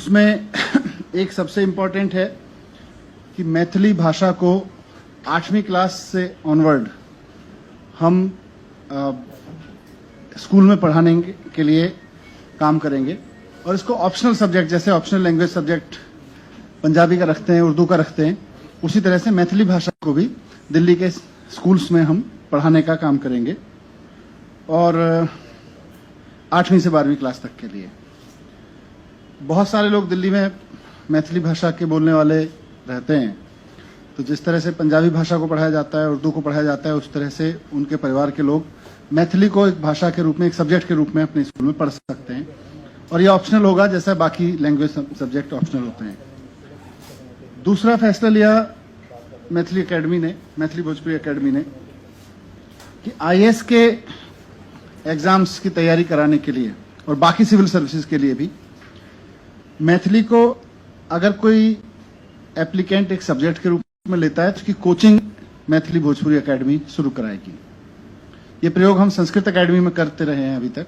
उसमें एक सबसे इम्पोर्टेंट है कि मैथिली भाषा को 8वीं क्लास से ऑनवर्ड हम स्कूल में पढ़ाने के लिए काम करेंगे और इसको ऑप्शनल सब्जेक्ट, जैसे ऑप्शनल लैंग्वेज सब्जेक्ट पंजाबी का रखते हैं, उर्दू का रखते हैं, उसी तरह से मैथिली भाषा को भी दिल्ली के स्कूल्स में हम पढ़ाने का काम करेंगे और 8वीं से 12वीं क्लास तक के लिए। बहुत सारे लोग दिल्ली में मैथिली भाषा के बोलने वाले रहते हैं, तो जिस तरह से पंजाबी भाषा को पढ़ाया जाता है, उर्दू को पढ़ाया जाता है, उस तरह से उनके परिवार के लोग मैथिली को एक भाषा के रूप में, एक सब्जेक्ट के रूप में अपने स्कूल में पढ़ सकते हैं और ये ऑप्शनल होगा, जैसा बाकी लैंग्वेज सब्जेक्ट ऑप्शनल होते हैं। दूसरा फैसला लिया मैथिली एकेडमी ने, मैथिली भोजपुरी एकेडमी ने, कि आईएएस के एग्जाम्स की तैयारी कराने के लिए और बाकी सिविल सर्विसेज के लिए भी मैथिली को अगर कोई एप्लीकेंट एक सब्जेक्ट के रूप में लेता है तो उसकी कोचिंग मैथिली भोजपुरी एकेडमी शुरू कराएगी। ये प्रयोग हम संस्कृत एकेडमी में करते रहे हैं अभी तक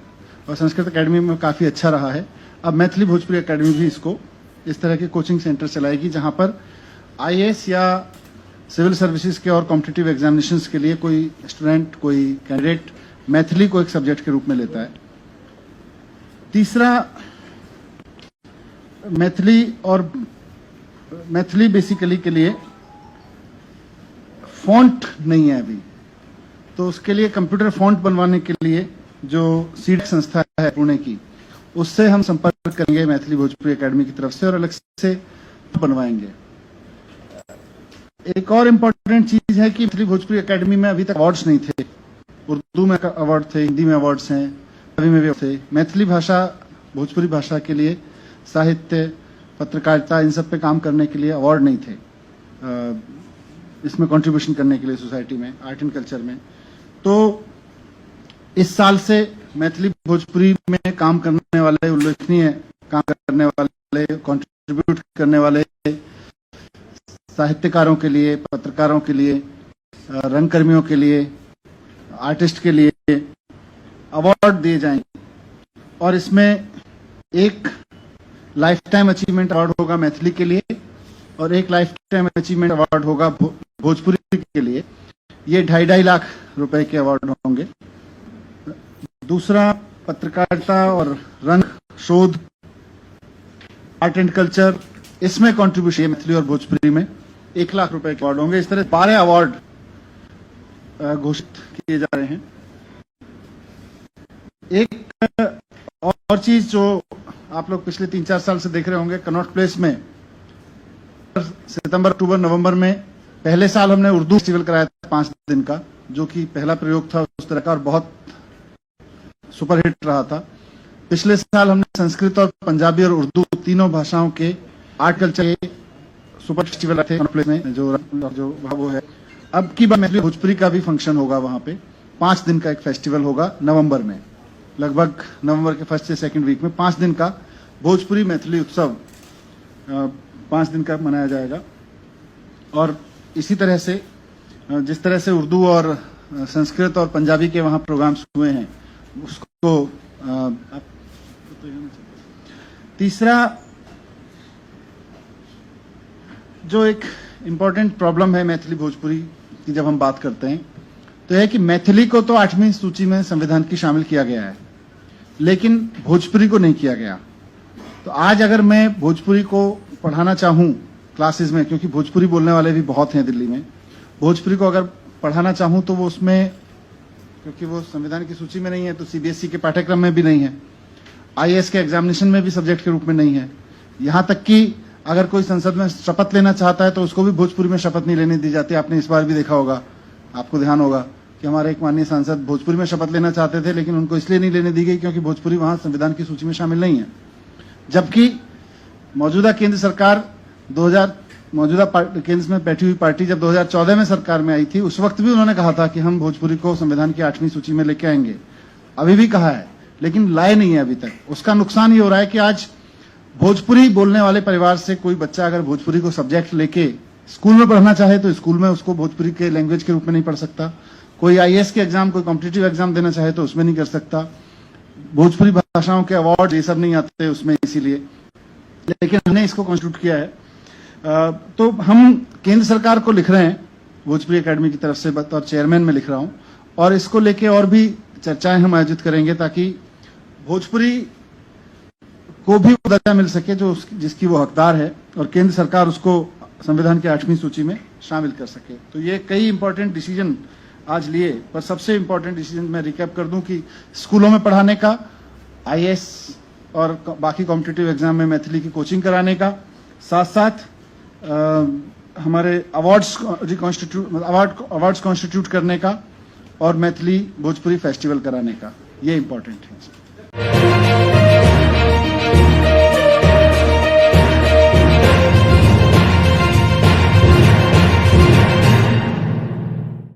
और संस्कृत एकेडमी में काफी अच्छा रहा है। अब मैथिली भोजपुरी एकेडमी भी इसको इस तरह के कोचिंग सेंटर चलाएगी जहां पर आईएएस या सिविल सर्विसेज के और कॉम्पिटिटिव एग्जामिनेशंस के लिए कोई स्टूडेंट, कोई कैंडिडेट मैथिली को एक सब्जेक्ट के रूप में लेता है। तीसरा, मैथिली बेसिकली के लिए फॉन्ट नहीं है अभी, तो उसके लिए कंप्यूटर फॉन्ट बनवाने के लिए जो सीड संस्था है पुणे की, उससे हम संपर्क करेंगे मैथिली भोजपुरी एकेडमी की तरफ से और अलग से बनवाएंगे। एक और इम्पोर्टेंट चीज है कि मैथिली भोजपुरी एकेडमी में अभी तक अवार्ड्स नहीं थे। उर्दू में अवार्ड थे, हिंदी में अवार्ड्स हैं, पंजाबी में भी थे। मैथिली भाषा, भोजपुरी भाषा के लिए साहित्य, पत्रकारिता, इन सब पे काम करने के लिए अवार्ड नहीं थे, इसमें कंट्रीब्यूशन करने के लिए सोसाइटी में, आर्ट एंड कल्चर में। तो इस साल से मैथिली भोजपुरी में काम करने वाले, उल्लेखनीय काम करने वाले, कंट्रीब्यूट करने वाले साहित्यकारों के लिए, पत्रकारों के लिए, रंगकर्मियों के लिए, आर्टिस्ट के लिए अवार्ड दिए जाएंगे और इसमें एक लाइफ टाइम अचीवमेंट अवार्ड होगा मैथिली के लिए और एक लाइफ टाइम अचीवमेंट अवार्ड होगा भोजपुरी के लिए। ये 2.5 लाख रुपए के अवार्ड होंगे। दूसरा, पत्रकारिता और रंग, शोध, आर्ट एंड कल्चर, इसमें कंट्रीब्यूशन मैथिली और भोजपुरी में 1 लाख रुपए के अवार्ड होंगे। इस तरह 12 अवार्ड घोषित किए जा रहे हैं। एक और चीज जो आप लोग पिछले 3-4 साल से देख रहे होंगे, कनॉट प्लेस में सितंबर, अक्टूबर, नवंबर में पहले साल हमने उर्दू फेस्टिवल कराया था 5 दिन का, जो कि पहला प्रयोग था उस तरह का और बहुत सुपरहिट रहा था। पिछले साल हमने संस्कृत और पंजाबी और उर्दू तीनों भाषाओं के आर्ट कल्चर के सुपर फेस्टिवल थे कनॉट प्लेस में, जो वो है। अब की बार मैथिली भोजपुरी का भी फंक्शन होगा वहां पे। 5 दिन का एक फेस्टिवल होगा नवंबर में, लगभग नवंबर के फर्स्ट से सेकंड वीक में 5 दिन का भोजपुरी मैथिली उत्सव 5 दिन का मनाया जाएगा। और इसी तरह से जिस तरह से उर्दू और संस्कृत और पंजाबी के वहां प्रोग्राम्स हुए हैं उसको तीसरा, जो एक इम्पोर्टेंट प्रॉब्लम है मैथिली भोजपुरी की जब हम बात करते हैं, तो है कि मैथिली को तो 8वीं सूची में संविधान की शामिल किया गया है, लेकिन भोजपुरी को नहीं किया गया। तो आज अगर मैं भोजपुरी को पढ़ाना चाहूं क्लासेस में, क्योंकि भोजपुरी बोलने वाले भी बहुत हैं दिल्ली में, भोजपुरी को अगर पढ़ाना चाहूं तो वो उसमें, क्योंकि वो संविधान की सूची में नहीं है, तो सीबीएसई के पाठ्यक्रम में भी नहीं है, आईएएस के एग्जामिनेशन में भी सब्जेक्ट के रूप में नहीं है। यहां तक कि अगर कोई संसद में शपथ लेना चाहता है तो उसको भी भोजपुरी में शपथ नहीं लेने दी जाती। आपने इस बार भी देखा होगा, आपको ध्यान होगा कि हमारे एक माननीय सांसद भोजपुरी में शपथ लेना चाहते थे, लेकिन उनको इसलिए नहीं लेने दी गई क्योंकि भोजपुरी वहां संविधान की सूची में शामिल नहीं है। जबकि मौजूदा केंद्र सरकार मौजूदा केंद्र में बैठी हुई पार्टी जब 2014 में सरकार में आई थी, उस वक्त भी उन्होंने कहा था कि हम भोजपुरी को संविधान की 8वीं सूची में लेके आएंगे। अभी भी कहा है, लेकिन लाए नहीं है अभी तक। उसका नुकसान ये हो रहा है कि आज भोजपुरी बोलने वाले परिवार से कोई बच्चा अगर भोजपुरी को सब्जेक्ट लेके स्कूल में पढ़ना चाहे तो स्कूल में उसको भोजपुरी के लैंग्वेज के रूप में नहीं पढ़ सकता। कोई आईएएस के एग्जाम, कोई कॉम्पिटिटिव एग्जाम देना चाहे तो उसमें नहीं कर सकता। भोजपुरी भाषाओं के अवार्ड ये सब नहीं आते उसमें, इसीलिए लेकिन हमने इसको कॉन्स्टिट्यूट किया है। तो हम केंद्र सरकार को लिख रहे हैं, भोजपुरी एकेडमी की तरफ से बतौर चेयरमैन में लिख रहा हूं, और इसको लेके और भी चर्चाएं हम आयोजित करेंगे ताकि भोजपुरी को भी वो दर्जा मिल सके जो जिसकी वो हकदार है, और केंद्र सरकार उसको संविधान की 8वीं सूची में शामिल कर सके। तो ये कई इंपॉर्टेंट डिसीजन आज लिए, पर सबसे इंपॉर्टेंट डिसीजन मैं रिकैप कर दूं कि स्कूलों में पढ़ाने का, आईएएस और बाकी कॉम्पिटिटिव एग्जाम में मैथिली की कोचिंग कराने का, साथ साथ हमारे अवार्ड्स कॉन्स्टिट्यूट करने का और मैथिली भोजपुरी फेस्टिवल कराने का, ये इंपॉर्टेंट है।